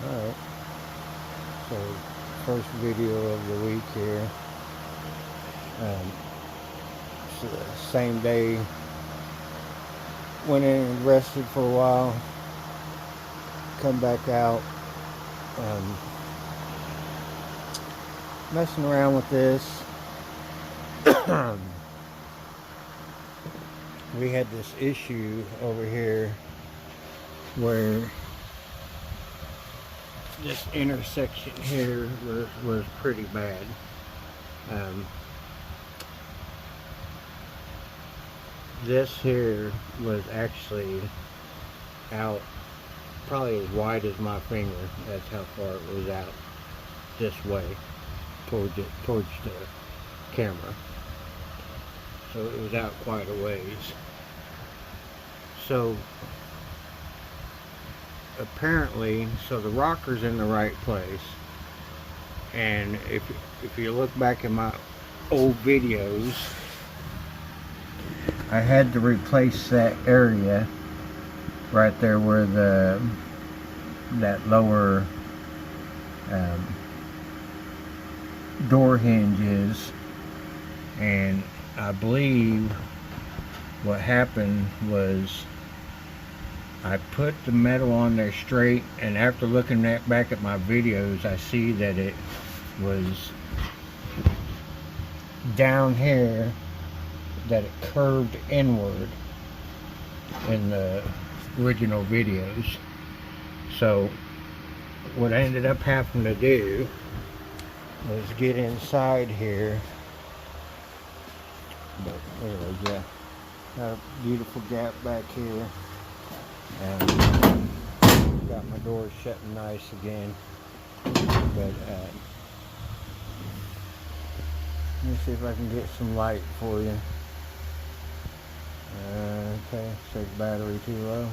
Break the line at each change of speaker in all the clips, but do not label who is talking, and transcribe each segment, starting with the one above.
Alright, so first video of the week here. It's the same day. Went in and rested for a while. Come back out. Um, Messing around with this. We had this issue over here where this intersection here was pretty bad. This here was actually out probably as wide as my finger. That's how far it was out this way towards the camera. So it was out quite a ways. So apparently, so the rocker's in the right place, and if you look back in my old videos, I had to replace that area right there where that lower door hinge is, and I believe what happened was I put the metal on there straight, and after looking back at my videos, I see that it was down here, that it curved inward in the original videos. So what I ended up having to do was get inside here. But anyway, yeah, got a beautiful gap back here, and got my doors shutting nice again. But let me see if I can get some light for you. Okay, so battery too low.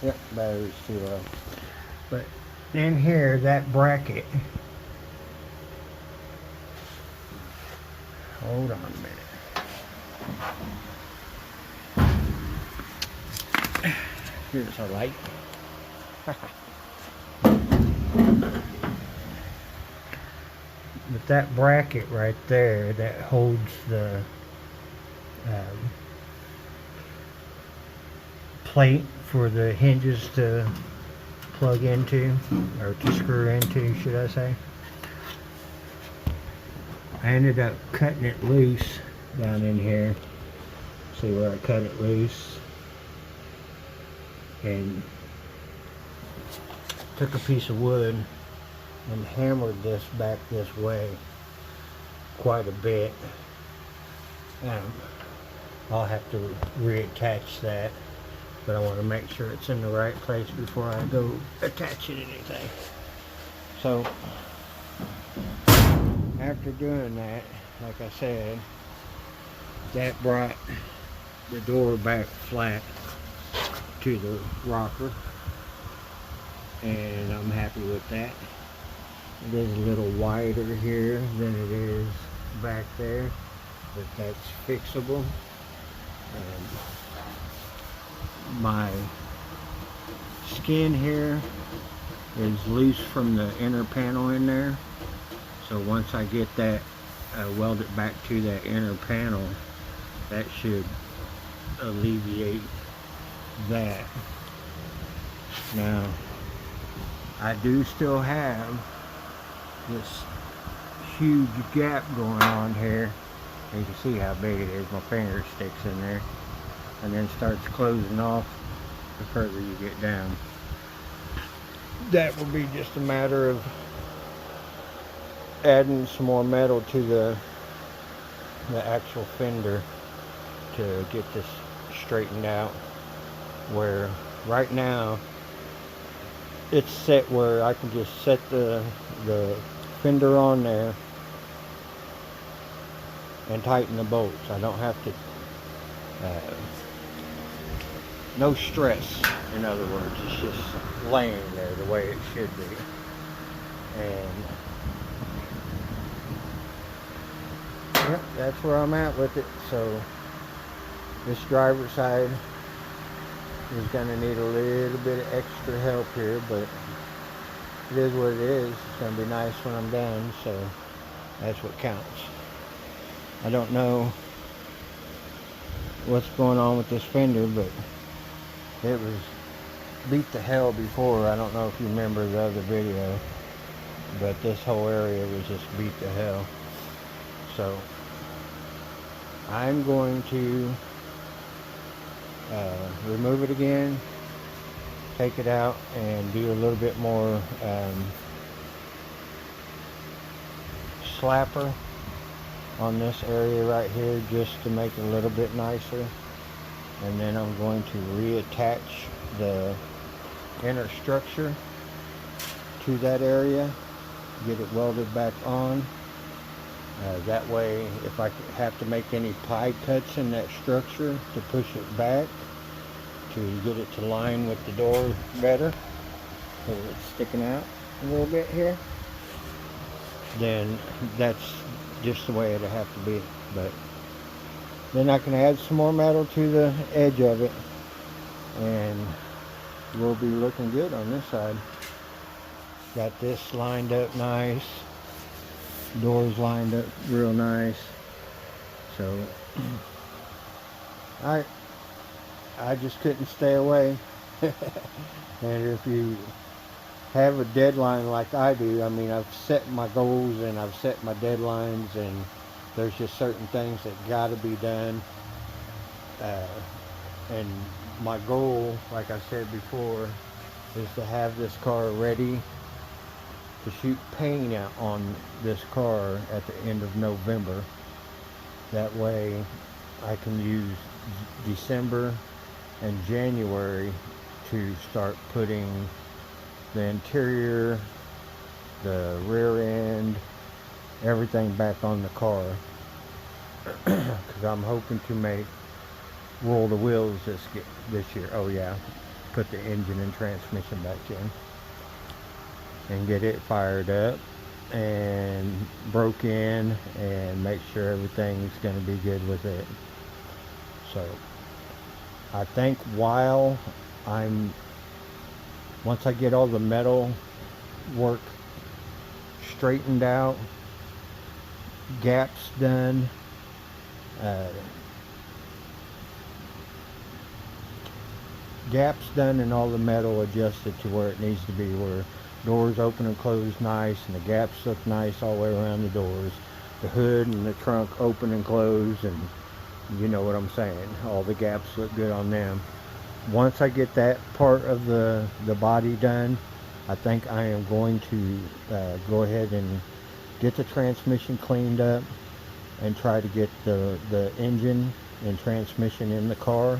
Yep, battery's too low. But in here, that bracket, hold on a minute. Here's a light. But that bracket right there that holds the plate for the hinges to plug into, or to screw into, should I say. I ended up cutting it loose down in here. See where I cut it loose? And took a piece of wood and hammered this back this way quite a bit. I'll have to reattach that, but I want to make sure it's in the right place before I go attaching anything. So after doing that, like I said, that brought the door back flat to the rocker, and I'm happy with that. It is a little wider here than it is back there, but that's fixable. My skin here is loose from the inner panel in there, so once I get that welded back to that inner panel, that should alleviate that. Now, I do still have this huge gap going on here. You can see how big it is. My finger sticks in there and then starts closing off the further you get down. That will be just a matter of adding some more metal to the actual fender to get this straightened out, where right now it's set where I can just set the fender on there and tighten the bolts. I don't have to no stress, in other words. It's just laying there the way it should be. And yep, that's where I'm at with it. So this driver's side is going to need a little bit of extra help here, but it is what it is. It's going to be nice when I'm done, so that's what counts. I don't know what's going on with this fender, but it was beat to hell before. I don't know if you remember the other video, but this whole area was just beat to hell. So I'm going to remove it again, take it out, and do a little bit more slapper on this area right here, just to make it a little bit nicer. And then I'm going to reattach the inner structure to that area, get it welded back on. That way, if I have to make any pie cuts in that structure to push it back, to get it to line with the door better, so it's sticking out a little bit here, then that's just the way it'll have to be. But then I can add some more metal to the edge of it, and we'll be looking good on this side. Got this lined up nice, doors lined up real nice. So I just couldn't stay away. And if you have a deadline like I do, I mean, I've set my goals and I've set my deadlines, and there's just certain things that got to be done. And my goal, like I said before, is to have this car ready to shoot paint out on this car at the end of November. That way I can use December and January to start putting the interior, the rear end, everything back on the car. Because I'm hoping to roll the wheels this year. Oh yeah, put the engine and transmission back in and get it fired up and broke in, and make sure everything's going to be good with it. So I think once I get all the metal work straightened out, gaps done, and all the metal adjusted to where it needs to be, where doors open and close nice, and the gaps look nice all the way around the doors, the hood and the trunk open and close, and you know what I'm saying, all the gaps look good on them. Once I get that part of the body done, I think I am going to go ahead and get the transmission cleaned up and try to get the engine and transmission in the car.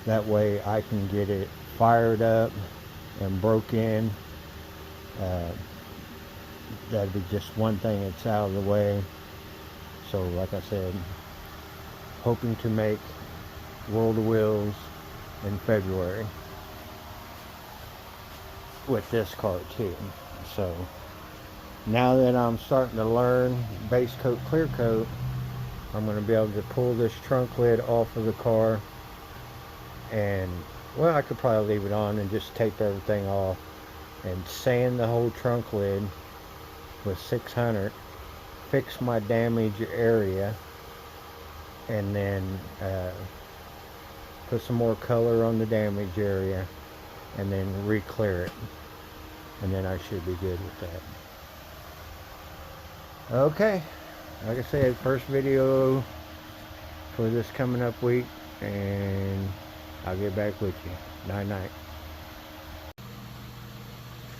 That way I can get it fired up and broke in. That'd be just one thing that's out of the way. So like I said, hoping to make Roll the Wheels in February with this car too. So now that I'm starting to learn base coat, clear coat, I'm going to be able to pull this trunk lid off of the car, and well, I could probably leave it on and just tape everything off and sand the whole trunk lid with 600, fix my damaged area, and then put some more color on the damaged area, and then re-clear it, and then I should be good with that. Okay, like I said, first video for this coming up week, and I'll get back with you. Night night.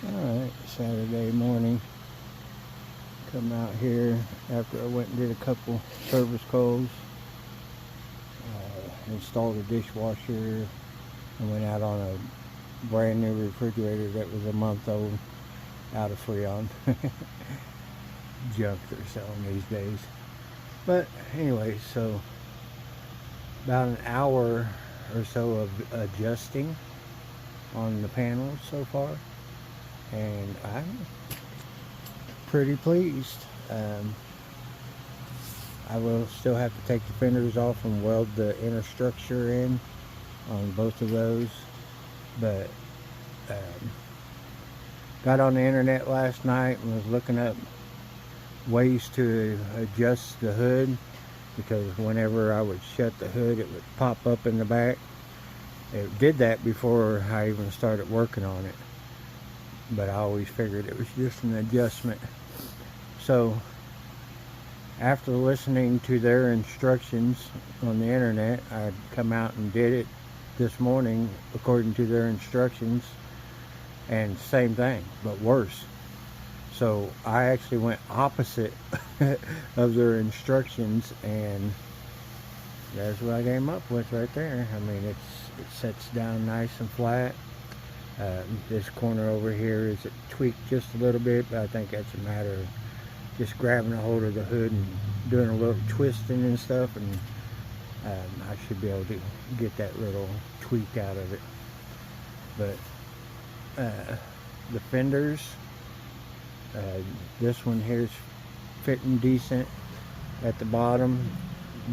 Alright, Saturday morning. Come out here after I went and did a couple service calls. Installed a dishwasher and went out on a brand new refrigerator that was a month old out of Freon. Junk they're selling these days. But anyway, so about an hour or so of adjusting on the panels so far, and I'm pretty pleased. I will still have to take the fenders off and weld the inner structure in on both of those, but got on the internet last night and was looking up ways to adjust the hood, because whenever I would shut the hood it would pop up in the back. It did that before I even started working on it, but I always figured it was just an adjustment. So after listening to their instructions on the internet, I'd come out and did it this morning according to their instructions, and same thing but worse. So I actually went opposite of their instructions, and that's what I came up with right there. I mean, it sets down nice and flat. This corner over here is tweaked just a little bit, but I think that's a matter of just grabbing a hold of the hood and doing a little twisting and stuff, and I should be able to get that little tweak out of it. But the fenders, this one here is fitting decent at the bottom,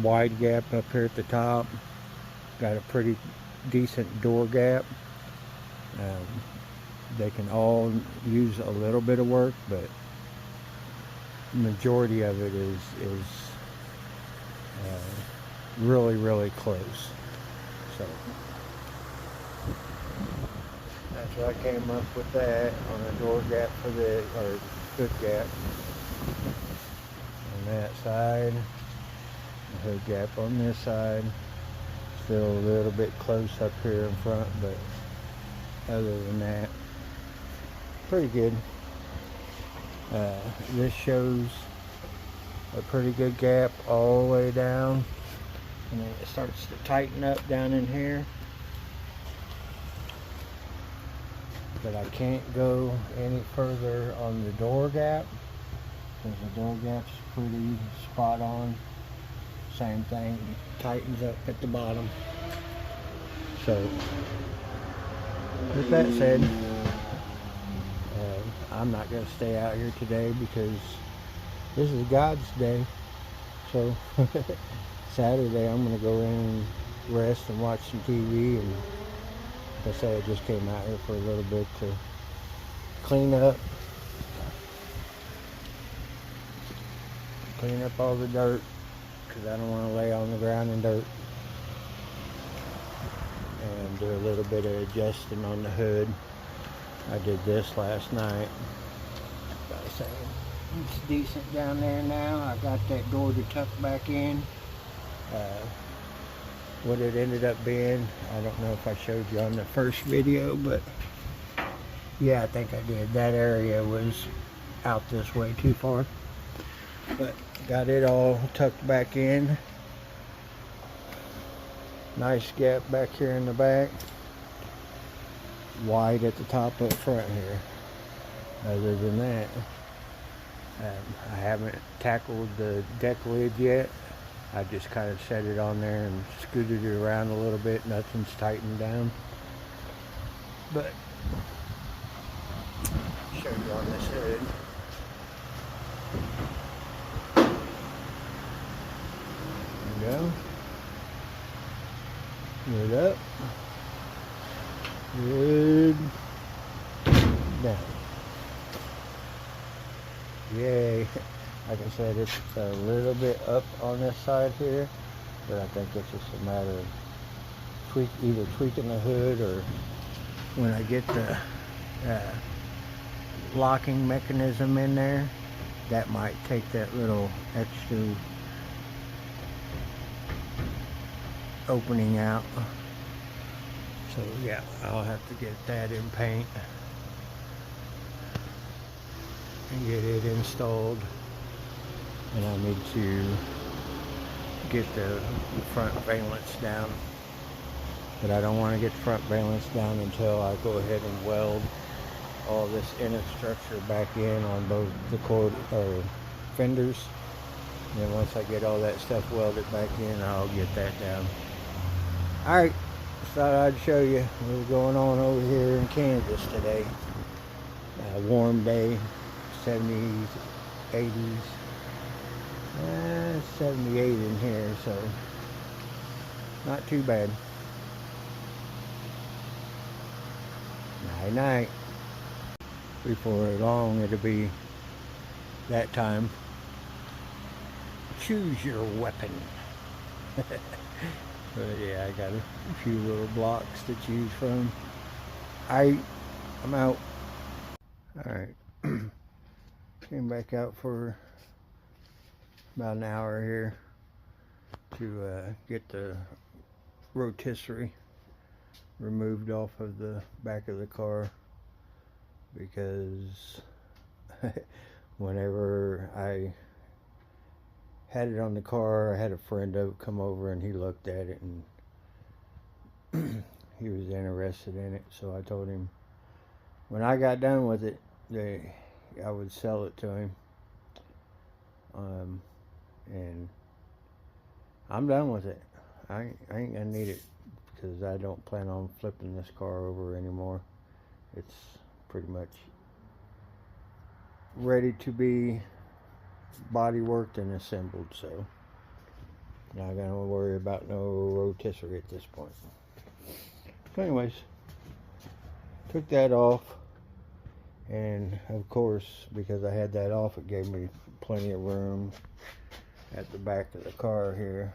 wide gap up here at the top, got a pretty decent door gap. They can all use a little bit of work, but majority of it is really close. So that's what I came up with, that on the door gap for the, or hood gap on that side, the hood gap on this side. Still a little bit close up here in front, but other than that, pretty good. This shows a pretty good gap all the way down, and then it starts to tighten up down in here. But I can't go any further on the door gap, because the door gap's pretty spot on. Same thing, it tightens up at the bottom. So with that said, I'm not going to stay out here today because this is God's day. So Saturday I'm going to go in and rest and watch some TV, and like I say, I just came out here for a little bit to clean up all the dirt, because I don't want to lay on the ground in dirt, and do a little bit of adjusting on the hood. I did this last night. Like I say, it's decent down there now. I got that door to tuck back in. What it ended up being, I don't know if I showed you on the first video, but yeah, I think I did. That area was out this way too far, but got it all tucked back in. Nice gap back here in the back, wide at the top up front here. Other than that, I haven't tackled the deck lid yet. I just kind of set it on there and scooted it around a little bit. Nothing's tightened down, but show you on this hood. There you go. Hood up, hood down. Yay. Like I said, it's a little bit up on this side here, but I think it's just a matter of either tweaking the hood, or when I get the locking mechanism in there, that might take that little extra opening out. So yeah, I'll have to get that in paint and get it installed. And I need to get the front valence down, but I don't want to get the front valence down until I go ahead and weld all this inner structure back in on both the fenders. And then once I get all that stuff welded back in, I'll get that down. Alright, just thought I'd show you what was going on over here in Kansas today. A warm day, 70s, 80s. 78 in here, so not too bad. Night night. before long it'll be that time. Choose your weapon. But yeah, I got a few little blocks to choose from. I'm out. Alright. Came back out for about an hour here to get the rotisserie removed off of the back of the car, because whenever I had it on the car, I had a friend come over and he looked at it and he was interested in it, so I told him when I got done with it I would sell it to him. And I'm done with it. I ain't gonna need it, because I don't plan on flipping this car over anymore. It's pretty much ready to be body worked and assembled, so not gonna worry about no rotisserie at this point. So anyways, took that off, and of course, because I had that off, it gave me plenty of room at the back of the car here,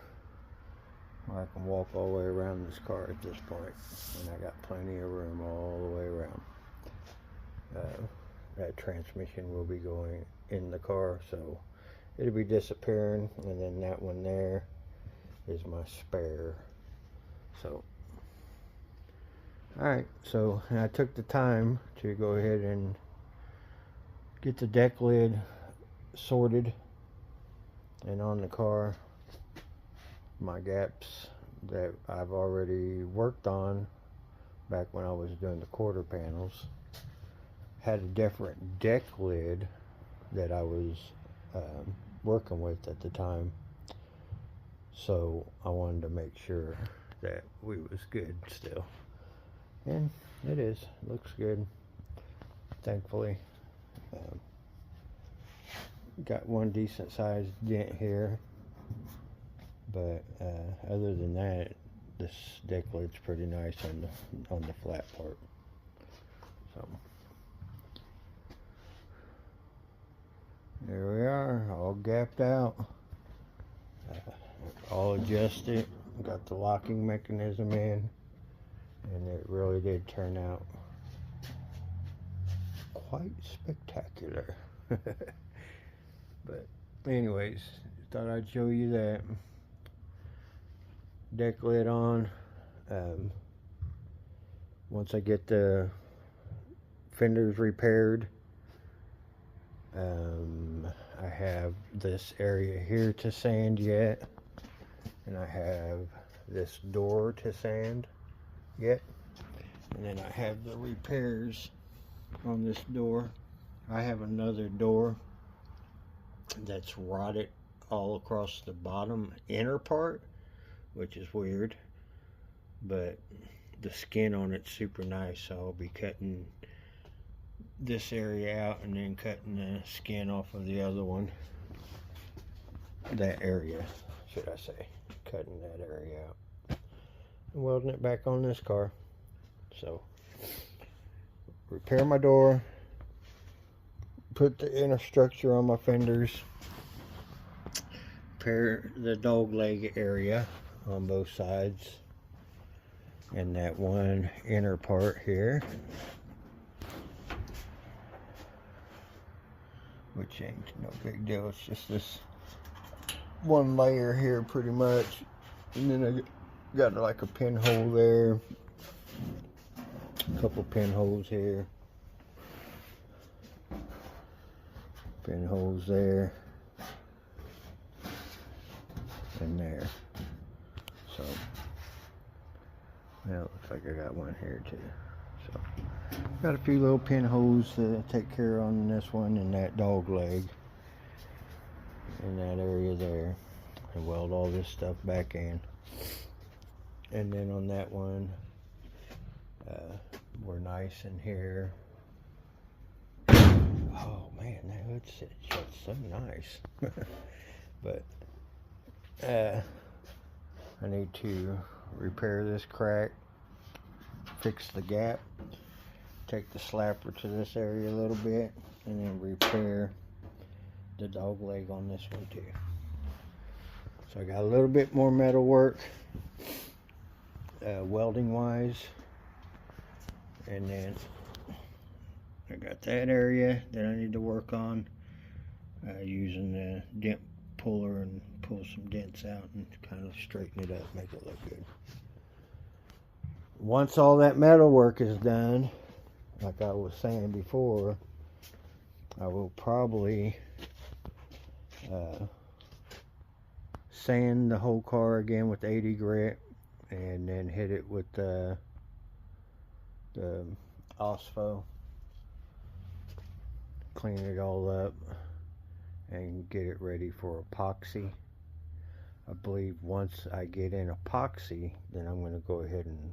where I can walk all the way around this car at this point, and I got plenty of room all the way around. That transmission will be going in the car, so it'll be disappearing, and then that one there is my spare. So alright, so I took the time to go ahead and get the deck lid sorted and on the car. My gaps that I've already worked on back when I was doing the quarter panels had a different deck lid that I was working with at the time, so I wanted to make sure that we was good still, and it is. Looks good, thankfully. Got one decent sized dent here, but other than that, this deck lid's pretty nice on the flat part. So there we are, all gapped out, all adjusted. Got the locking mechanism in, and it really did turn out quite spectacular. But anyways, thought I'd show you that. Deck lid on. Once I get the fenders repaired, I have this area here to sand yet, and I have this door to sand yet, and then I have the repairs on this door. I have another door that's rotted all across the bottom inner part, which is weird, but the skin on it's super nice, so I'll be cutting this area out and then cutting the skin off of the other one. That area, should I say. Cutting that area out and welding it back on this car. So repair my door, put the inner structure on my fenders, repair the dog leg area on both sides, and that one inner part here, which ain't no big deal. It's just this one layer here pretty much, and then I got like a pinhole there, a couple pinholes here, pinholes there and there. So yeah, it looks like I got one here too. So got a few little pinholes to take care of on this one, and that dog leg in that area there, and weld all this stuff back in. And then on that one, we're nice in here. Oh man, that hood shuts so nice. But I need to repair this crack, fix the gap, take the slapper to this area a little bit and then repair the dog leg on this one too. So I got a little bit more metal work welding wise, and then I got that area that I need to work on using the dent puller and pull some dents out and kind of straighten it up, make it look good. Once all that metal work is done, like I was saying before, I will probably sand the whole car again with 80 grit and then hit it with the OSFO, clean it all up and get it ready for epoxy. I believe once I get in epoxy, then I'm going to go ahead and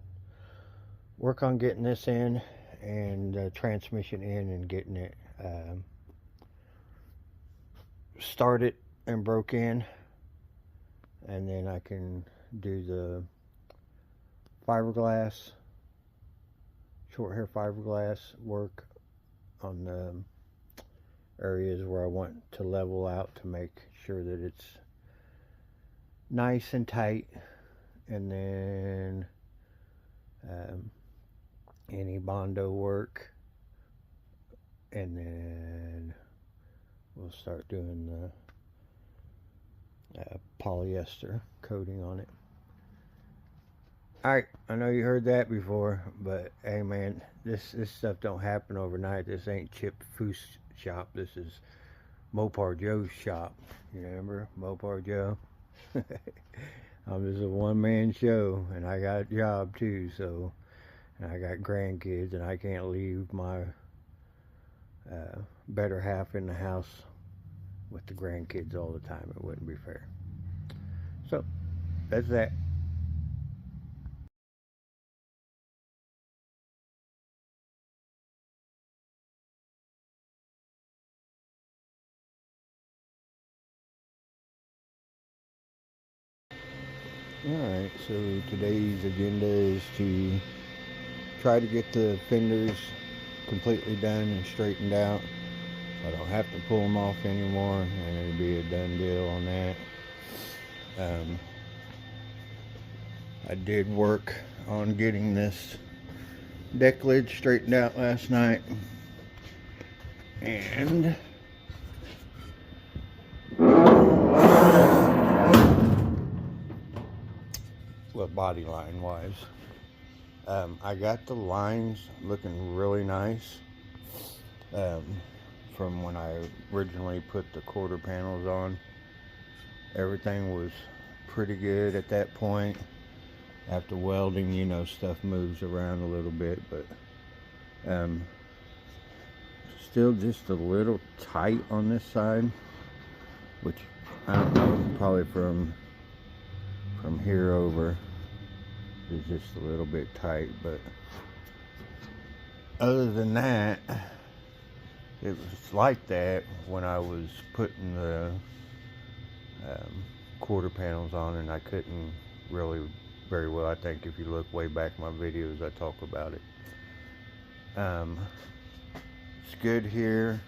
work on getting this in and the transmission in and getting it started and broke in, and then I can do the fiberglass, short hair fiberglass work on the areas where I want to level out to make sure that it's nice and tight, and then any Bondo work, and then we'll start doing the polyester coating on it. Alright, I know you heard that before, but hey man, this stuff don't happen overnight. This ain't Chip Foose shop. This is Mopar Joe's shop. You remember Mopar Joe? I'm just a one-man show, and I got a job too, so, and I got grandkids, and I can't leave my better half in the house with the grandkids all the time. It wouldn't be fair. So that's that. Alright, so today's agenda is to try to get the fenders completely done and straightened out, so I don't have to pull them off anymore, and it'll be a done deal on that. I did work on getting this deck lid straightened out last night, and well, body line wise, I got the lines looking really nice from when I originally put the quarter panels on. Everything was pretty good at that point. After welding, you know, stuff moves around a little bit, but still just a little tight on this side, which I don't know, probably from here over is just a little bit tight, but other than that, it was like that when I was putting the quarter panels on, and I couldn't really very well. I think if you look way back in my videos, I talk about it. It's good here,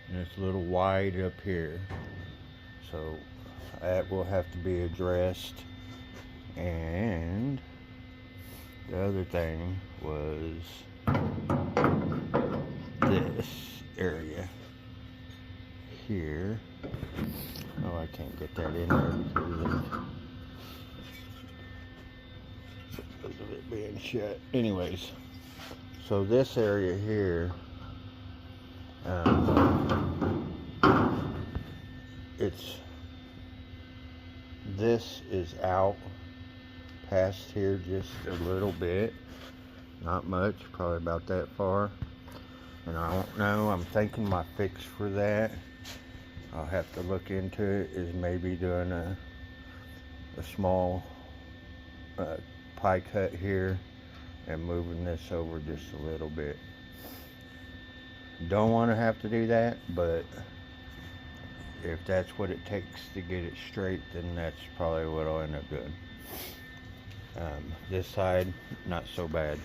and it's a little wide up here, so that will have to be addressed. And the other thing was this area here. Oh, I can't get that in there because of it being shut. Anyways, so this area here, this is out past here just a little bit, not much, probably about that far, and I don't know. I'm thinking my fix for that, I'll have to look into it, is maybe doing a small pie cut here and moving this over just a little bit. Don't want to have to do that, but if that's what it takes to get it straight, then that's probably what I'll end up doing. This side, not so bad.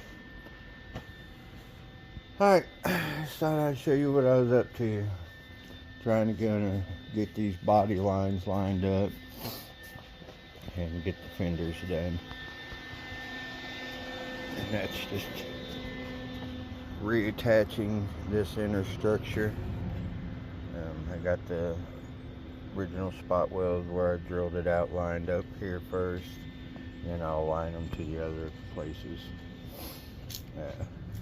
Alright, just thought I'd show you what I was up to. Trying to get these body lines lined up and get the fenders done. And that's just reattaching this inner structure. I got the original spot welds where I drilled it out lined up here first, and I'll line them to the other places.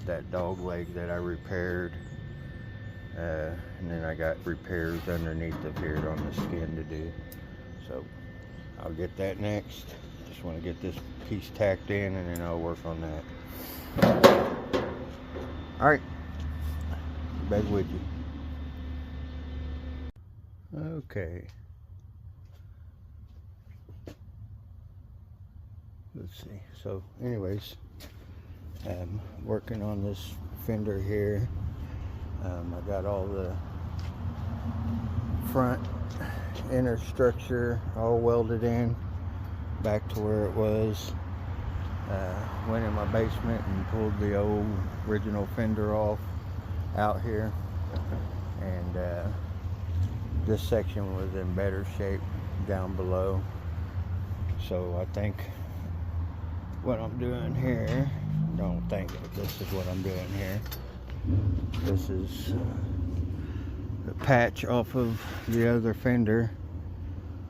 That dog leg that I repaired, and then I got repairs underneath of here on the skin to do, so I'll get that next. Just want to get this piece tacked in, and then I'll work on that. Alright, back with you. Okay, let's see. So anyways, I'm working on this fender here. I got all the front inner structure all welded in back to where it was. Went in my basement and pulled the old original fender off out here, and this section was in better shape down below. So I think what I'm doing here, don't think it, this is what I'm doing here. This is the patch off of the other fender,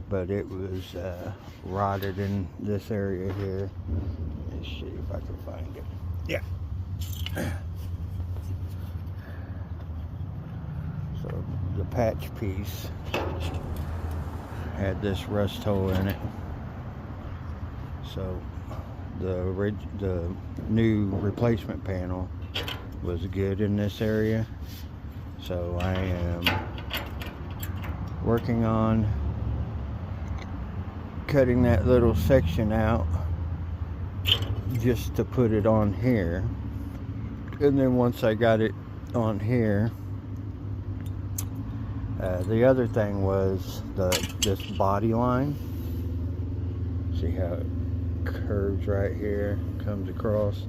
but it was rotted in this area here. Let's see if I can find it. Yeah. So the patch piece had this rust hole in it. So the new replacement panel was good in this area. So I am working on cutting that little section out just to put it on here, and then once I got it on here, the other thing was this body line. See how it curves right here, comes across.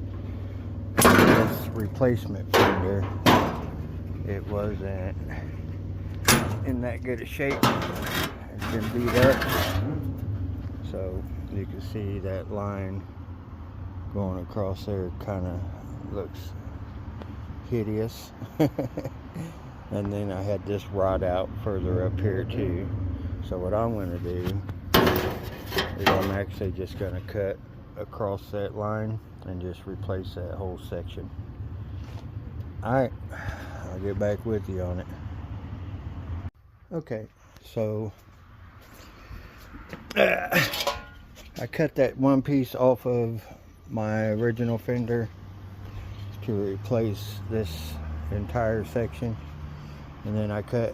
This replacement fender, it wasn't in that good a shape. It's been beat up, so you can see that line going across there kind of looks hideous. And then I had this rod out further up here too. So what I'm going to do is I'm actually just going to cut across that line and just replace that whole section. Alright, I'll get back with you on it. Okay, so I cut that one piece off of my original fender to replace this entire section, and then I cut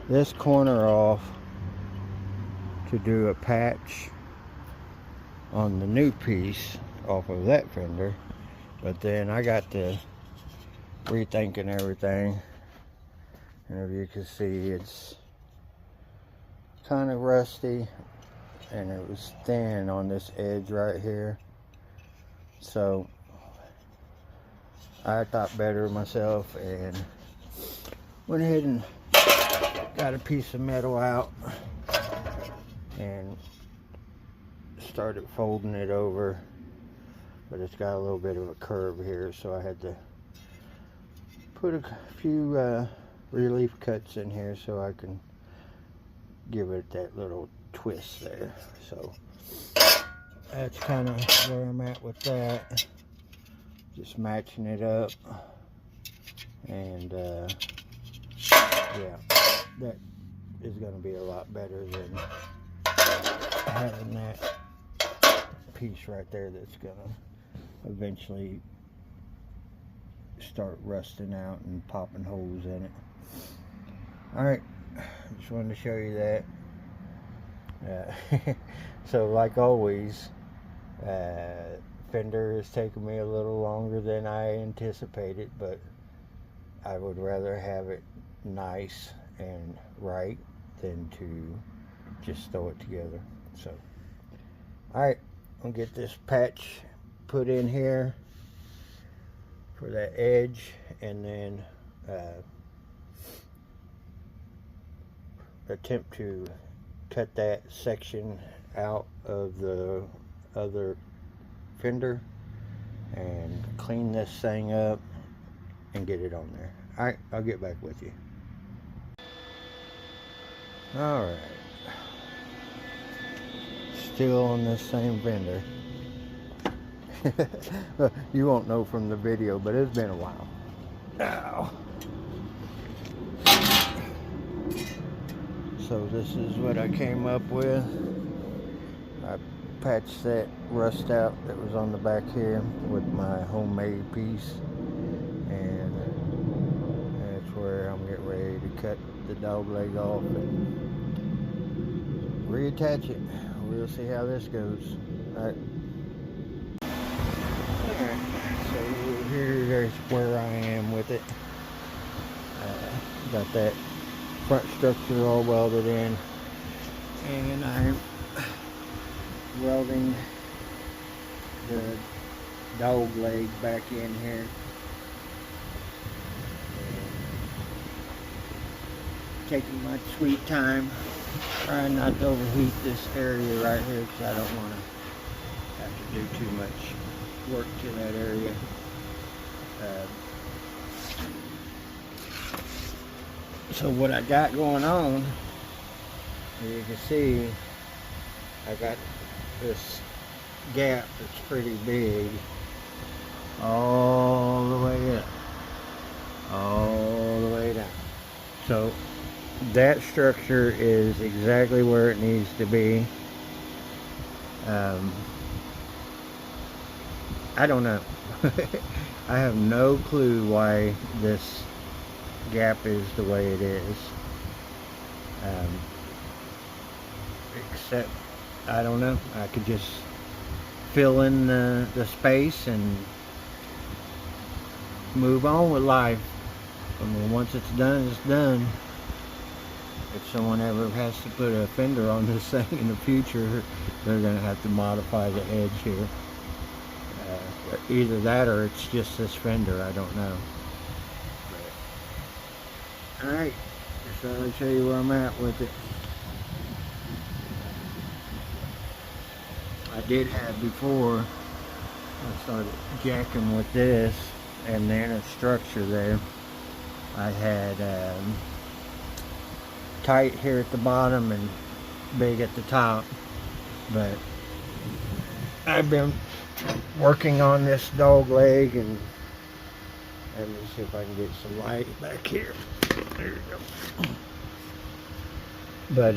this corner off to do a patch on the new piece off of that fender. But then I got to rethinking everything, and if you can see, it's kind of rusty and it was thin on this edge right here. So I thought better of myself and went ahead and got a piece of metal out and started folding it over, but it's got a little bit of a curve here, so I had to put a few relief cuts in here so I can give it that little twist there. So that's kind of where I'm at with that, just matching it up. And yeah, that is going to be a lot better than having that piece right there that's going to eventually start rusting out and popping holes in it. Alright, just wanted to show you that. So like always, fender has taken me a little longer than I anticipated, but I would rather have it nice and right than to just throw it together. So alright, I'll get this patch put in here for that edge, and then attempt to cut that section out of the other fender and clean this thing up and get it on there. Alright, I'll get back with you. Alright, still on this same fender. You won't know from the video, but it's been a while. Ow. So this is what I came up with. I patched that rust out that was on the back here with my homemade piece, and that's where I'm getting ready to cut the dog leg off and reattach it. We'll see how this goes. Alright. Alright, so here's where I am with it. Got that front structure all welded in, and I'm welding the dog leg back in here. Taking my sweet time, trying not to overheat this area right here, because I don't want to have to do too much work to that area. So what I got going on, as you can see, I got this gap that's pretty big all the way up, all the way down. So that structure is exactly where it needs to be. I don't know. I have no clue why this gap is the way it is. Except, I don't know, I could just fill in the space and move on with life. I mean, once it's done, it's done. If someone ever has to put a fender on this thing in the future, they're going to have to modify the edge here. Either that or it's just this fender, I don't know. Alright, so I'll show you where I'm at with it. I did have before, I started jacking with this and the inner structure there. I had tight here at the bottom and big at the top, but I've been working on this dog leg, and let me see if I can get some light back here. There you go. But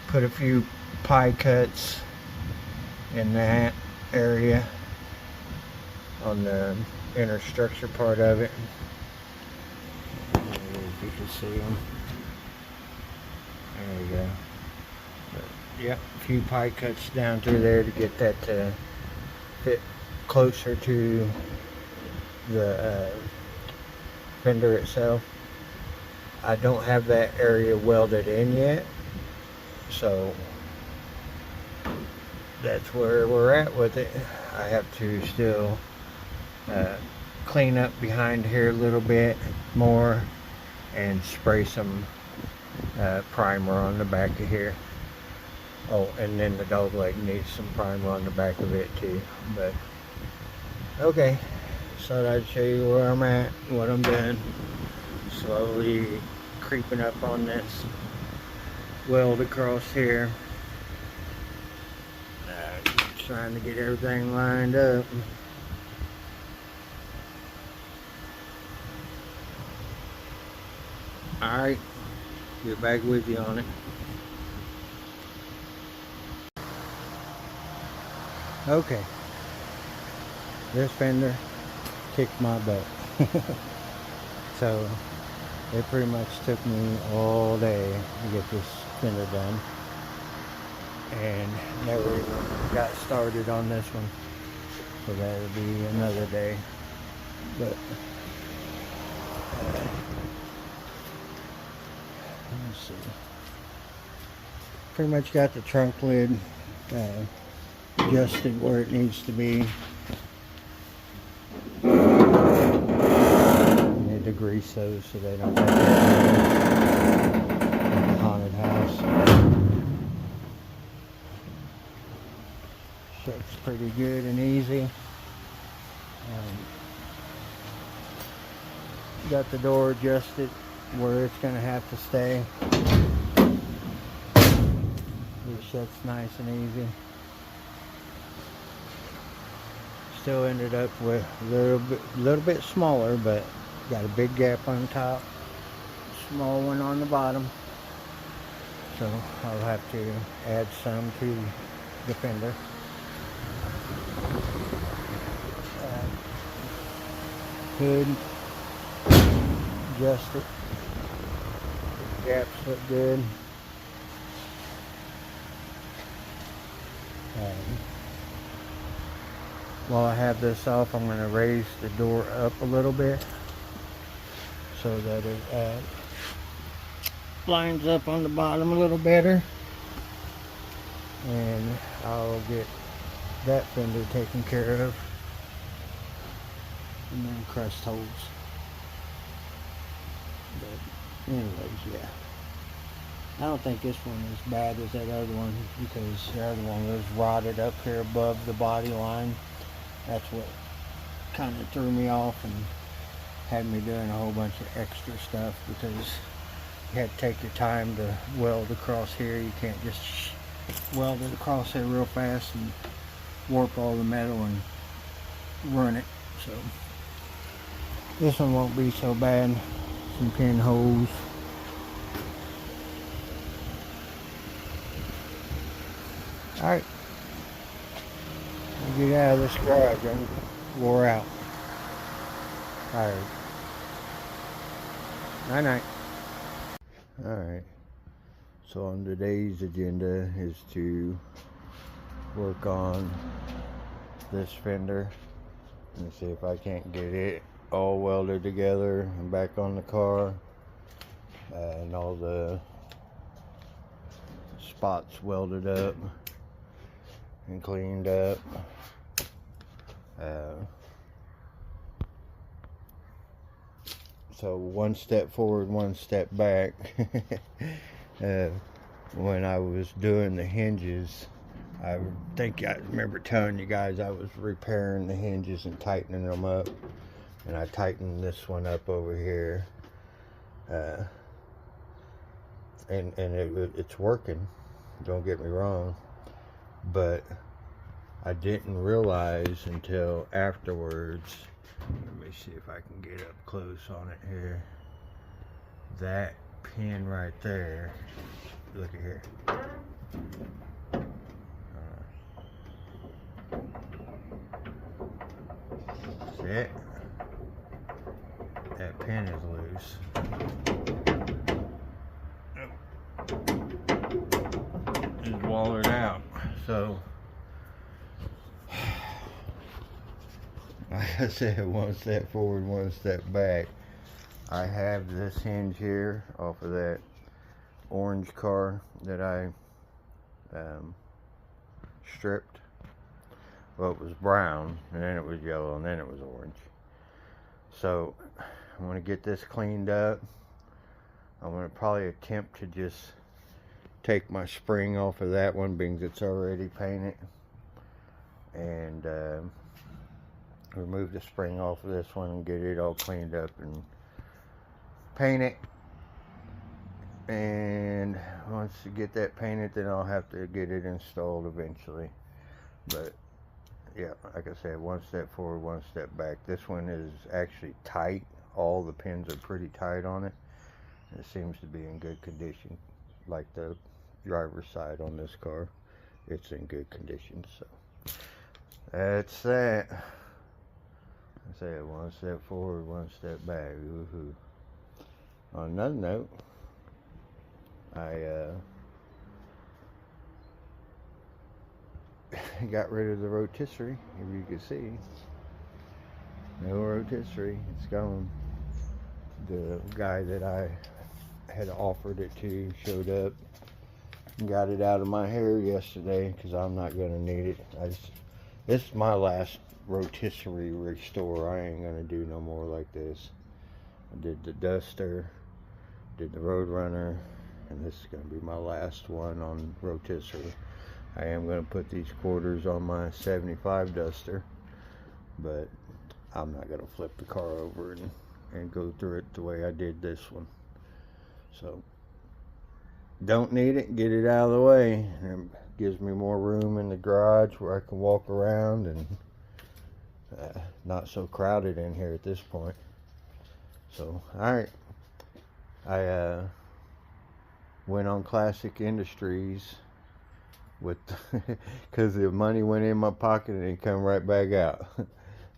put a few pie cuts in that area on the inner structure part of it. If you can see them. There you go. But, yeah, a few pie cuts down through there to get that to fit closer to the fender itself. I don't have that area welded in yet, so that's where we're at with it. I have to still clean up behind here a little bit more and spray some primer on the back of here. Oh, and then the dog leg needs some primer on the back of it too. But okay, so I'd show you where I'm at, what I'm doing. Slowly creeping up on this weld across here. Trying to get everything lined up. Alright, get back with you on it. Okay, this fender kicked my butt. So it pretty much took me all day to get this fender done, and never even got started on this one, so that'll be another day. But let's see, pretty much got the trunk lid adjusted where it needs to be. to grease those so they don't make that noise like a haunted house. Shakes pretty good and easy. Got the door adjusted where it's going to have to stay. It shuts nice and easy. Still ended up with a little bit smaller, but got a big gap on top, small one on the bottom. So I'll have to add some to the fender. Hood, adjust it. The gaps look good. While I have this off, I'm going to raise the door up a little bit so that it lines up on the bottom a little better, and I'll get that fender taken care of, and then crust holes. But anyways, yeah, I don't think this one is as bad as that other one, because the other one was rotted up here above the body line. That's what kind of threw me off and had me doing a whole bunch of extra stuff, because you had to take your time to weld across here. You can't just weld it across here real fast and warp all the metal and run it. So this one won't be so bad. Some pinholes. Alright, get out of this garage. I'm wore out. Tired. Night night. Alright, so on today's agenda is to work on this fender and see if I can't get it all welded together and back on the car, and all the spots welded up and cleaned up. So one step forward, one step back. When I was doing the hinges, I think I remember telling you guys I was repairing the hinges and tightening them up, and I tightened this one up over here, and it's working, don't get me wrong, but I didn't realize until afterwards. Let me see if I can get up close on it here. That pin right there, look at here. See it? That pin is loose. It's wallered out. So, like I said, one step forward, one step back. I have this hinge here off of that orange car that I stripped. Well, it was brown, and then it was yellow, and then it was orange. So I'm going to get this cleaned up. I'm going to probably attempt to just take my spring off of that one, being it's already painted, and remove the spring off of this one and get it all cleaned up and paint it. And once you get that painted, then I'll have to get it installed eventually. But yeah, like I said, one step forward, one step back. This one is actually tight. All the pins are pretty tight on it. It seems to be in good condition. Like the driver's side on this car, it's in good condition. So that's that. I say one step forward, one step back. Woohoo. On another note, I got rid of the rotisserie, if you can see. No rotisserie, it's gone. The guy that I had offered it to showed up and got it out of my hair yesterday, because I'm not going to need it. This is my last rotisserie restore. I ain't going to do no more like this. I did the Duster, did the Roadrunner, and this is going to be my last one on rotisserie. I am going to put these quarters on my 75 Duster, but I'm not going to flip the car over and go through it the way I did this one. So, don't need it, get it out of the way. It gives me more room in the garage where I can walk around, and not so crowded in here at this point. So, alright, I went on Classic Industries with because the money went in my pocket and it come right back out.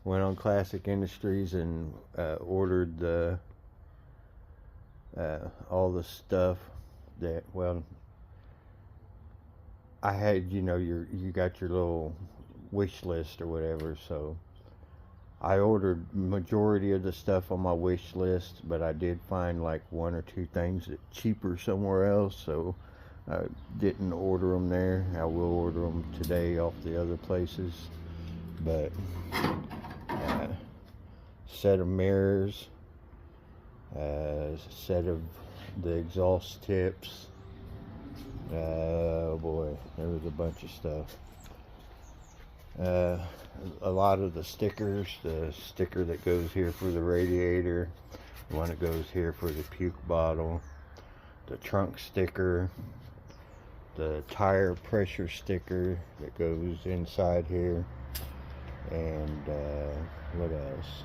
Went on Classic Industries and ordered the all the stuff that, well, I had, you know, you got your little wish list or whatever, so I ordered majority of the stuff on my wish list, but I did find like one or two things that cheaper somewhere else, so I didn't order them there. I will order them today off the other places. But set of mirrors, set of the exhaust tips. Oh boy, there was a bunch of stuff. A lot of the stickers, the sticker that goes here for the radiator, the one that goes here for the puke bottle, the trunk sticker, the tire pressure sticker that goes inside here, and what else?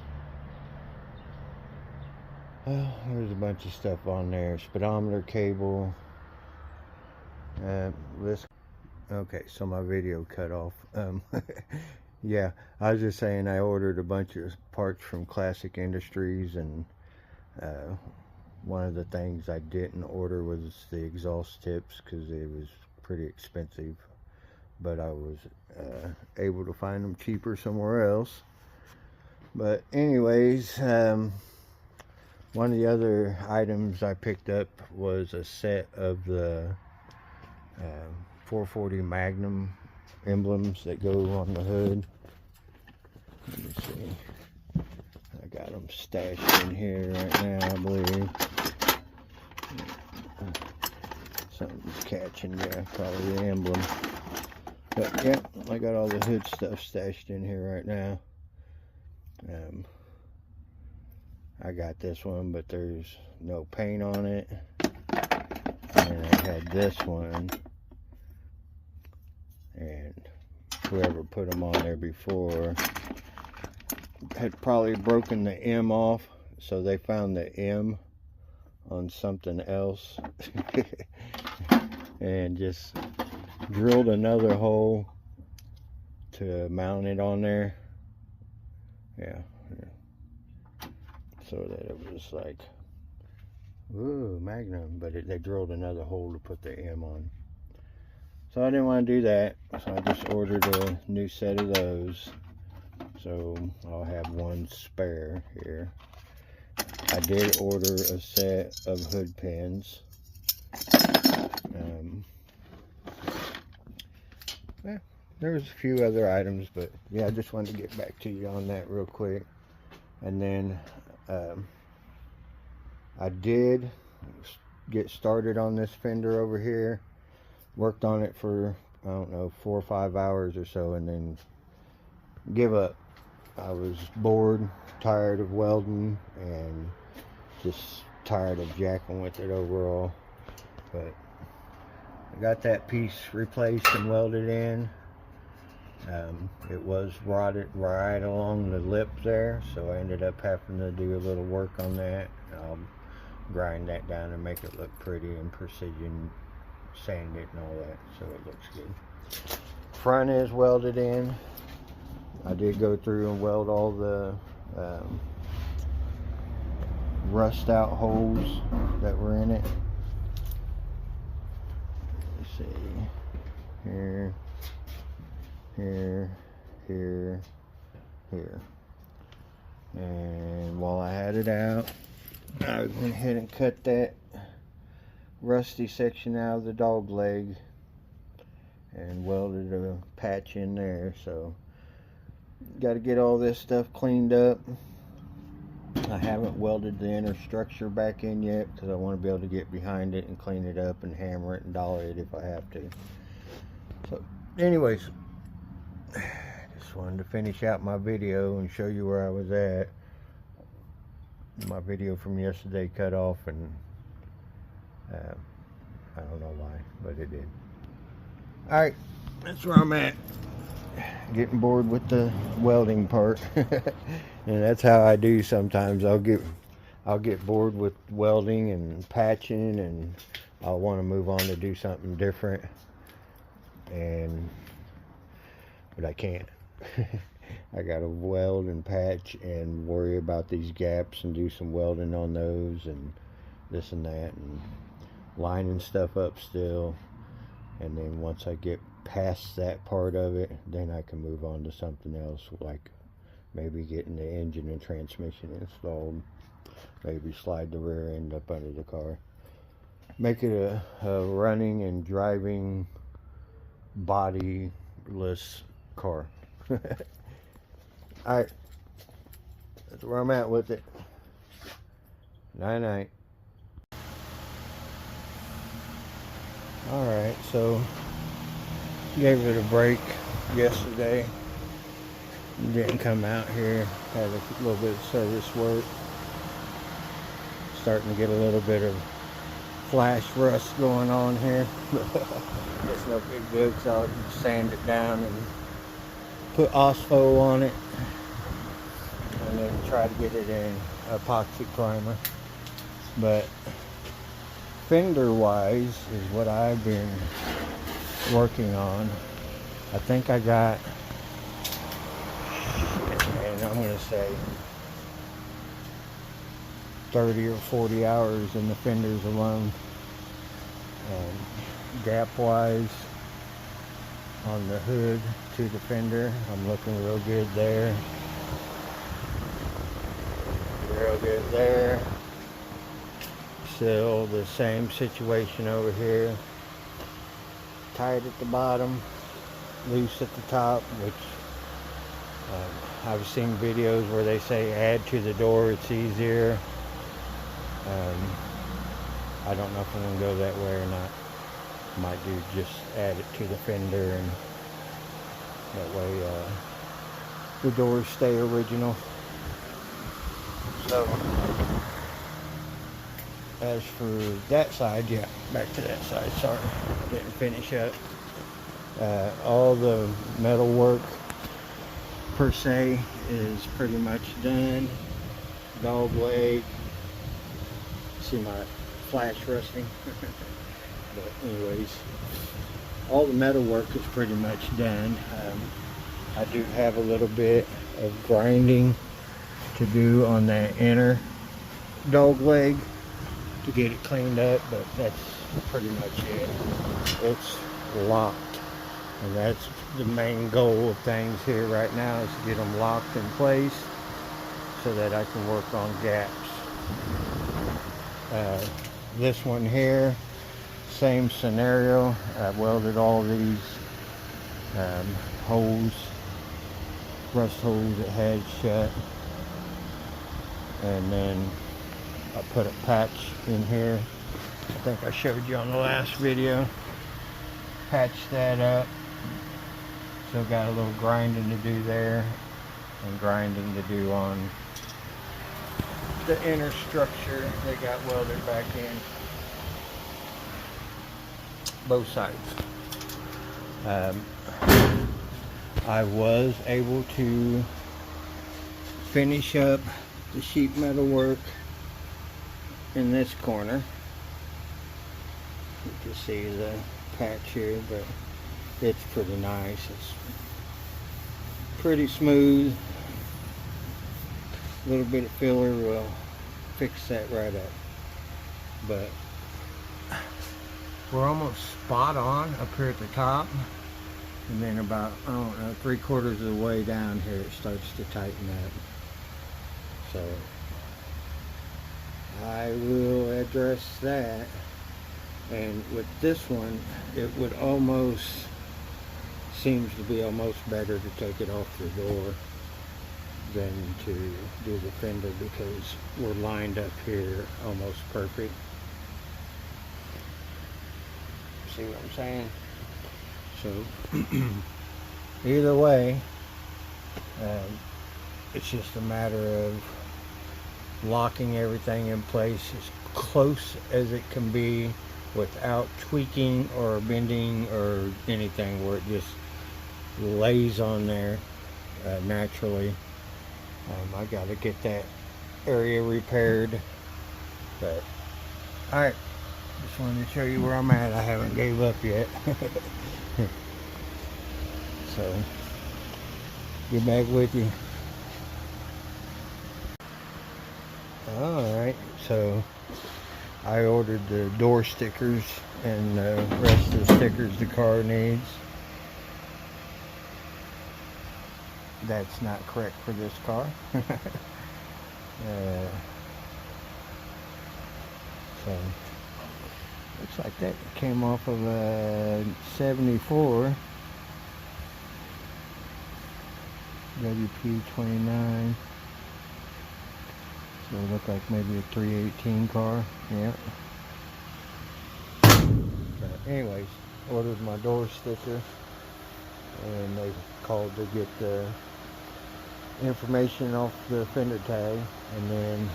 Well, there's a bunch of stuff on there. Speedometer cable. Okay, so my video cut off. Yeah, I was just saying I ordered a bunch of parts from Classic Industries, and one of the things I didn't order was the exhaust tips because it was pretty expensive, but I was able to find them cheaper somewhere else. But anyways, one of the other items I picked up was a set of the 440 Magnum emblems that go on the hood. Let me see. I got them stashed in here right now, I believe. Something's catching, yeah, probably the emblem. But yeah, I got all the hood stuff stashed in here right now. I got this one, but there's no paint on it. And I had this one, and whoever put them on there before had probably broken the M off, so they found the M on something else and just drilled another hole to mount it on there. Yeah, so that it was like, ooh, Magnum, but they drilled another hole to put the M on. So I didn't want to do that, so I just ordered a new set of those. So I'll have one spare here. I did order a set of hood pins. Yeah, there was a few other items, but yeah, I just wanted to get back to you on that real quick. And then I did get started on this fender over here. Worked on it for, I don't know, 4 or 5 hours or so, and then give up. I was bored, tired of welding, and just tired of jacking with it overall. But I got that piece replaced and welded in. It was rotted right along the lip there, so I ended up having to do a little work on that. I'll grind that down and make it look pretty and precision sand it and all that, so it looks good. Front is welded in. I did go through and weld all the rust out holes that were in it. Let's see, here, here, here, here. And while I had it out, I went ahead and cut that rusty section out of the dog leg and welded a patch in there. So got to get all this stuff cleaned up. I haven't welded the inner structure back in yet because I want to be able to get behind it and clean it up and hammer it and dollar it if I have to. So anyways, just wanted to finish out my video and show you where I was at. My video from yesterday cut off, and I don't know why, but it did. Alright, that's where I'm at. Getting bored with the welding part. And that's how I do sometimes. I'll get bored with welding and patching, and I'll want to move on to do something different, but I can't. I gotta weld and patch and worry about these gaps and do some welding on those and this and that and lining stuff up still. And then once I get past that part of it, then I can move on to something else, like maybe getting the engine and transmission installed, maybe slide the rear end up under the car, make it a running and driving bodiless car. Alright, that's where I'm at with it. Night. Alright, so gave it a break yesterday. Didn't come out here. Had a little bit of service work. Starting to get a little bit of flash rust going on here. It's no big deal because I'll sand it down and put Ospo on it, and then try to get it in epoxy primer. But fender wise is what I've been working on. I think I got, and I'm gonna say 30 or 40 hours in the fenders alone. Gap wise on the hood to the fender, I'm looking real good there. Real good there. Still the same situation over here. Tight at the bottom, loose at the top, which I've seen videos where they say add to the door, it's easier. I don't know if I'm going to go that way or not. Might do just add it to the fender, and that way the doors stay original. So as for that side, yeah, back to that side, sorry, didn't finish up. All the metal work per se is pretty much done. Dog leg, see my flash rusting. But anyways, all the metal work is pretty much done. I do have a little bit of grinding to do on that inner dog leg to get it cleaned up, but that's pretty much it. It's locked, and that's the main goal of things here right now, is to get them locked in place so that I can work on gaps. This one here, same scenario. I welded all these holes, rust holes that had shut, and then I put a patch in here. I think I showed you on the last video. Patched that up. Still got a little grinding to do there, and grinding to do on the inner structure that got welded back in. Both sides. I was able to finish up the sheet metal work in this corner. You can see the patch here, but it's pretty nice. It's pretty smooth. A little bit of filler will fix that right up. But we're almost spot on up here at the top, and then about, I don't know, 3/4 of the way down here it starts to tighten up. So I will address that. And with this one, it would almost, seems to be almost better to take it off the door than to do the fender because we're lined up here almost perfect. See what I'm saying? So either way, it's just a matter of locking everything in place as close as it can be without tweaking or bending or anything, where it just lays on there naturally. I got to get that area repaired, but alright, just wanted to show you where I'm at. I haven't gave up yet. So get back with you. Alright, so I ordered the door stickers and the rest of the stickers the car needs. That's not correct for this car. So looks like that came off of a 74 WP29. So it looked like maybe a 318 car. Yeah. But anyways, ordered my door sticker, and they called to get the information off the fender tag, and then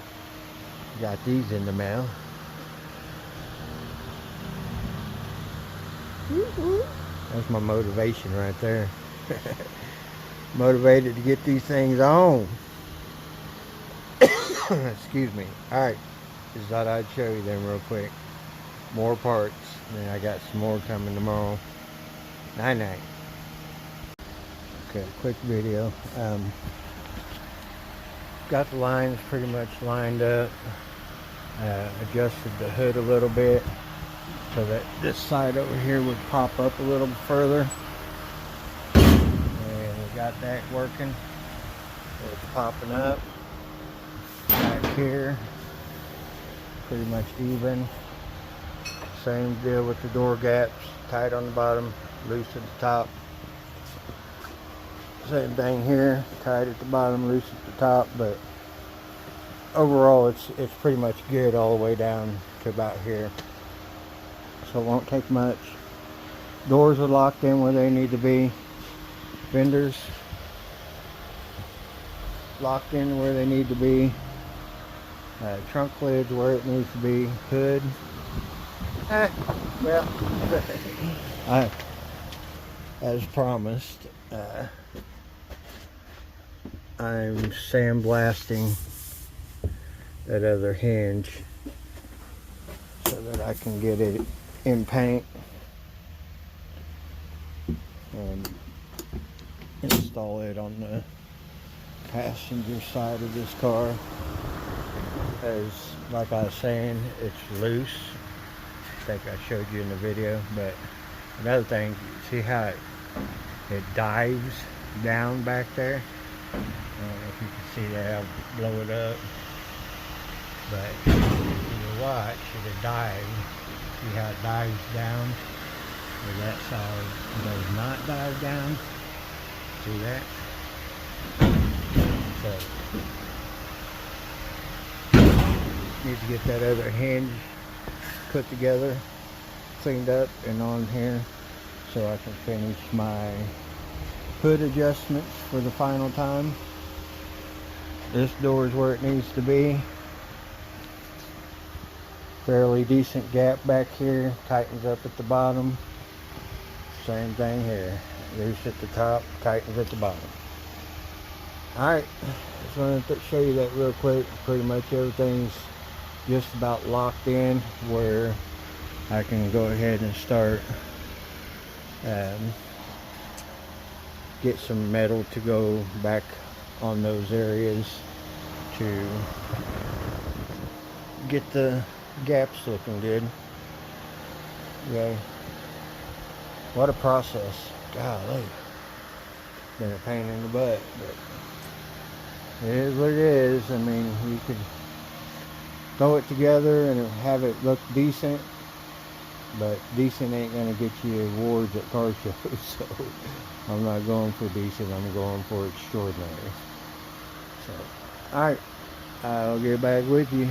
got these in the mail. That's my motivation right there. Motivated to get these things on. Excuse me. Alright, just thought I'd show you them real quick. More parts, and then I got some more coming tomorrow. Night. Okay, quick video. Got the lines pretty much lined up. Adjusted the hood a little bit so that this side over here would pop up a little further. And we got that working. It's popping up. Back here, pretty much even. Same deal with the door gaps. Tight on the bottom, loose at the top. Same thing here, tight at the bottom, loose at the top, but overall it's pretty much good all the way down to about here. So it won't take much. Doors are locked in where they need to be. Fenders locked in where they need to be. Trunk lids where it needs to be. Hood. Well, as promised, I'm sandblasting that other hinge so that I can get it in paint and install it on the passenger side of this car. As like I was saying, it's loose. I think I showed you in the video. But another thing, see how it dives down back there? I don't know if you can see that. I'll blow it up. But if you watch, it'll dive. See how it dives down? Where that side does not dive down. See that? So need to get that other hinge put together, cleaned up and on here, so I can finish my hood adjustments for the final time. This door is where it needs to be. Fairly decent gap back here, tightens up at the bottom. Same thing here, loose at the top, tightens at the bottom. Alright, just wanted to show you that real quick. Pretty much everything's just about locked in where I can go ahead and start get some metal to go back on those areas to get the gaps looking good. Yeah, what a process. Golly, been a pain in the butt, but it is what it is. I mean, you could throw it together and have it look decent, but decent ain't gonna get you awards at car shows. So I'm not going for decent, I'm going for extraordinary. So, alright, I'll get back with you.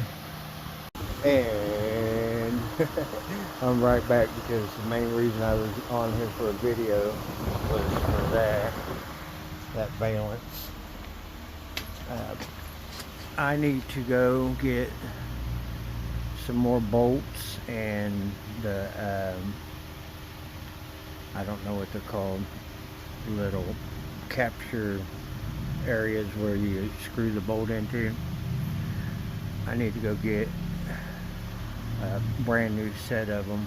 And I'm right back, because the main reason I was on here for a video was for that valance. I need to go get some more bolts and the I don't know what they're called, little capture areas where you screw the bolt into. I need to go get a brand new set of them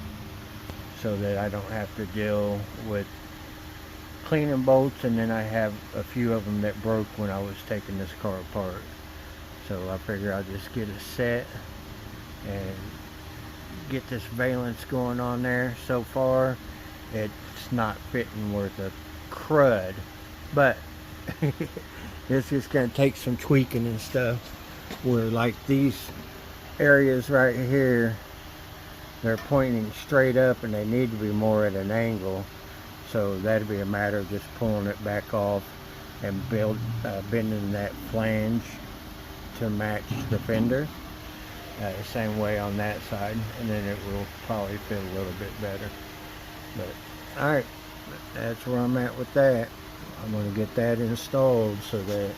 so that I don't have to deal with cleaning bolts, and then I have a few of them that broke when I was taking this car apart. So I figure I'll just get a set and get this valance going on there. So far it's not fitting worth a crud, but it's just gonna take some tweaking and stuff, where like these areas right here, they're pointing straight up and they need to be more at an angle. So that'd be a matter of just pulling it back off and bending that flange to match the fender. The same way on that side, and then it will probably fit a little bit better. But alright, that's where I'm at with that. I'm going to get that installed so that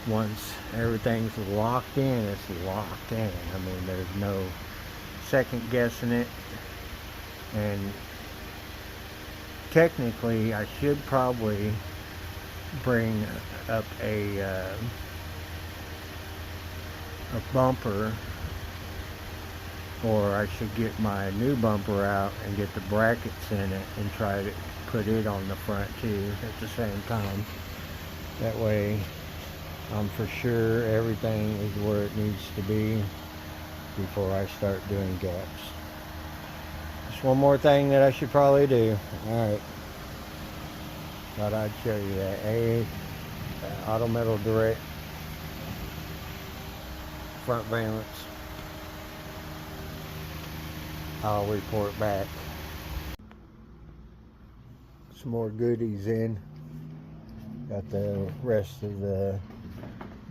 once everything's locked in, it's locked in. I mean, there's no second guessing it. And technically I should probably bring up a bumper, or I should get my new bumper out and get the brackets in it and try to put it on the front too at the same time. That way I'm for sure everything is where it needs to be before I start doing gaps. Just one more thing that I should probably do. Alright, thought I'd show you that. Auto Metal Direct front valance. I'll report back. Some more goodies in. Got the rest of the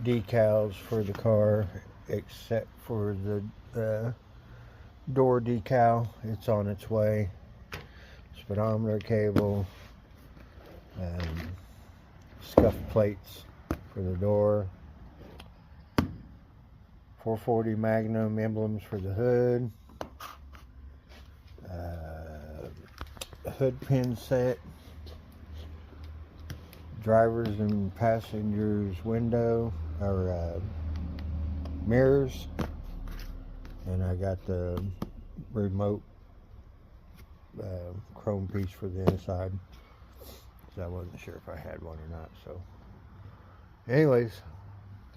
decals for the car, except for the door decal. It's on its way. Speedometer cable, scuff plates for the door, 440 Magnum emblems for the hood, hood pin set, drivers and passengers window or mirrors, and I got the remote chrome piece for the inside, so I wasn't sure if I had one or not. So anyways,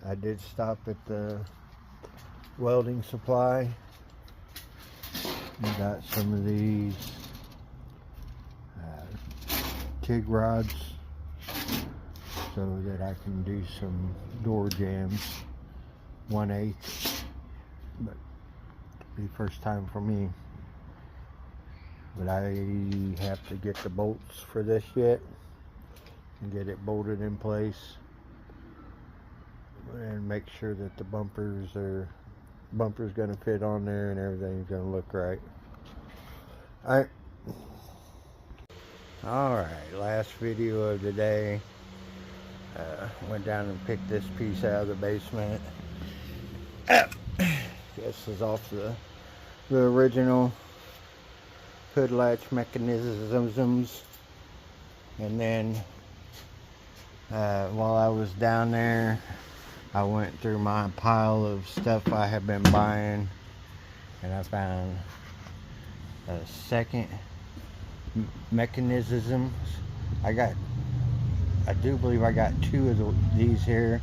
I did stop at the welding supply and got some of these TIG rods so that I can do some door jams, 1/8, but it'll be first time for me. But I have to get the bolts for this yet and get it bolted in place and make sure that the bumper's going to fit on there and everything's going to look right. Alright, last video of the day. Went down and picked this piece out of the basement. This is off the original hood latch mechanisms. And then while I was down there, I went through my pile of stuff I have been buying, and I found a second mechanisms. I do believe I got two of these here,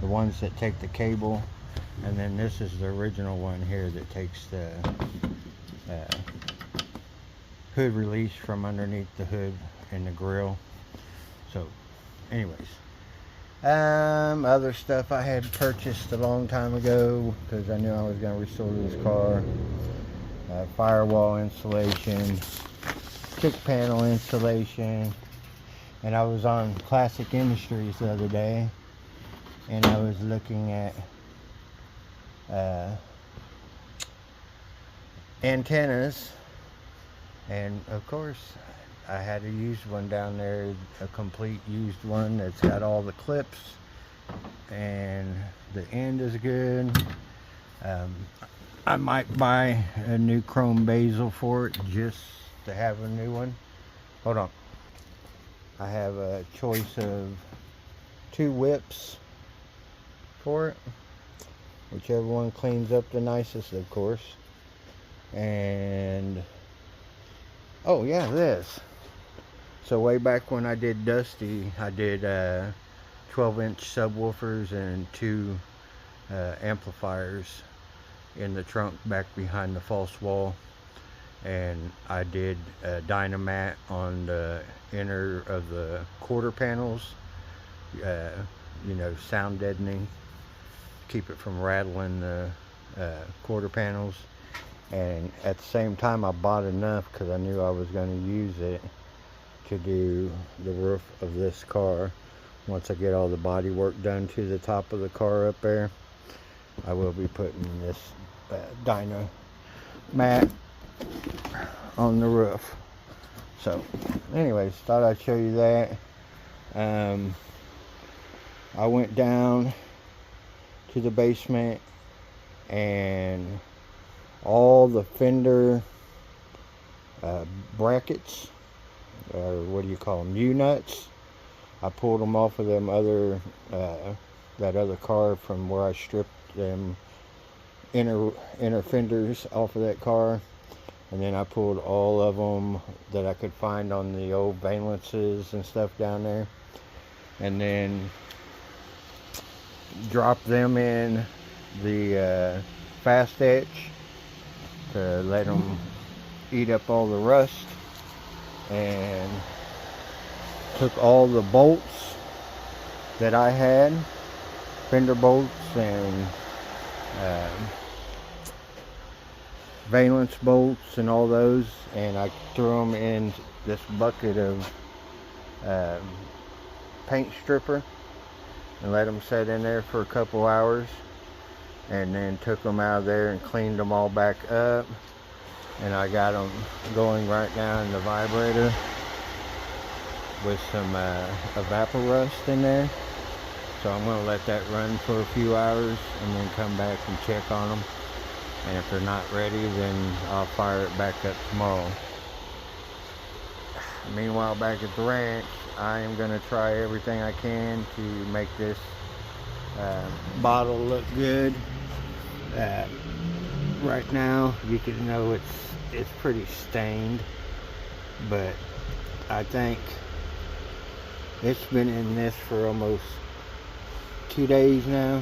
the ones that take the cable, and then this is the original one here that takes the hood release from underneath the hood and the grill. So anyways, other stuff I had purchased a long time ago because I knew I was going to restore this car. Firewall installation, kick panel installation, and I was on Classic Industries the other day and I was looking at antennas, and of course I had a used one down there, a complete used one that's got all the clips, and the end is good. I might buy a new chrome bezel for it just to have a new one. Hold on. I have a choice of 2 whips for it, whichever one cleans up the nicest, of course. And oh yeah, this. So way back when I did Dusty, I did 12-inch subwoofers and 2 amplifiers in the trunk back behind the false wall, and I did Dynamat on the inner of the quarter panels, you know, sound deadening, keep it from rattling the quarter panels. And at the same time I bought enough, because I knew I was going to use it, to do the roof of this car. Once I get all the body work done to the top of the car up there, I will be putting this Dynamat on the roof. So anyways, thought I'd show you that. I went down to the basement, and all the fender brackets, or what do you call them, U-nuts, I pulled them off of them other that other car from where I stripped them inner fenders off of that car, and then I pulled all of them that I could find on the old valences and stuff down there, and then dropped them in the fast etch to let them eat up all the rust, and took all the bolts that I had, fender bolts and valence bolts and all those, and I threw them in this bucket of paint stripper and let them sit in there for a couple hours, and then took them out of there and cleaned them all back up, and I got them going right now in the vibrator with some evaporust in there. So I'm going to let that run for a few hours and then come back and check on them, and if they're not ready, then I'll fire it back up tomorrow. Meanwhile, back at the ranch, I am going to try everything I can to make this bottle look good. Right now you can know it's pretty stained, but I think it's been in this for almost 2 days now,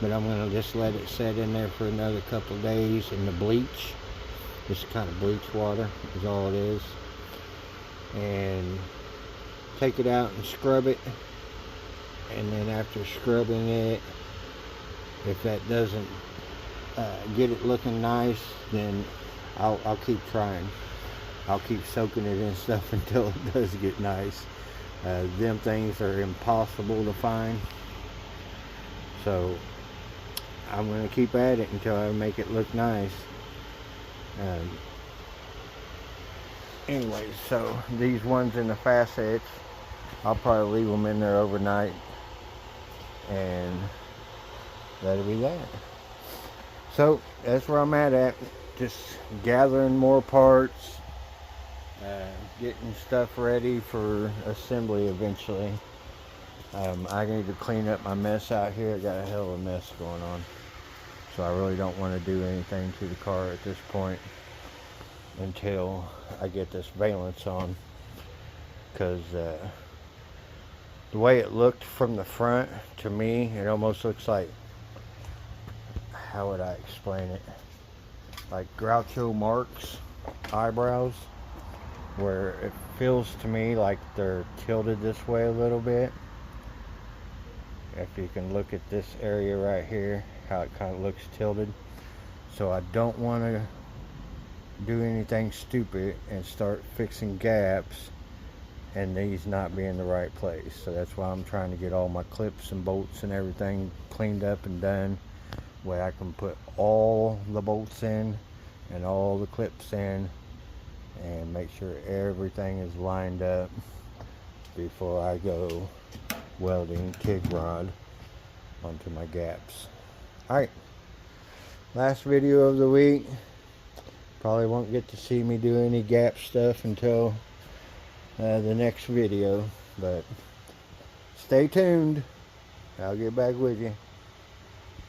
but I'm going to just let it set in there for another couple days in the bleach. This kind of bleach water is all it is, and take it out and scrub it, and then after scrubbing it, if that doesn't get it looking nice, then I'll keep trying. I'll keep soaking it in stuff until it does get nice. Them things are impossible to find, so I'm going to keep at it until I make it look nice. Anyway, so these ones in the facets, I'll probably leave them in there overnight, and that'll be that. So that's where I'm at, just gathering more parts, getting stuff ready for assembly eventually. I need to clean up my mess out here. I got a hell of a mess going on, so I really don't want to do anything to the car at this point until I get this valence on, because the way it looked from the front, to me, it almost looks like, how would I explain it, like Groucho Marx eyebrows, where it feels to me like they're tilted this way a little bit. If you can look at this area right here, how it kind of looks tilted. So I don't want to do anything stupid and start fixing gaps and these not being the right place. So that's why I'm trying to get all my clips and bolts and everything cleaned up and done, where I can put all the bolts in and all the clips in and make sure everything is lined up before I go welding TIG rod onto my gaps. Alright, last video of the week. Probably won't get to see me do any gap stuff until the next video, but stay tuned. I'll get back with you.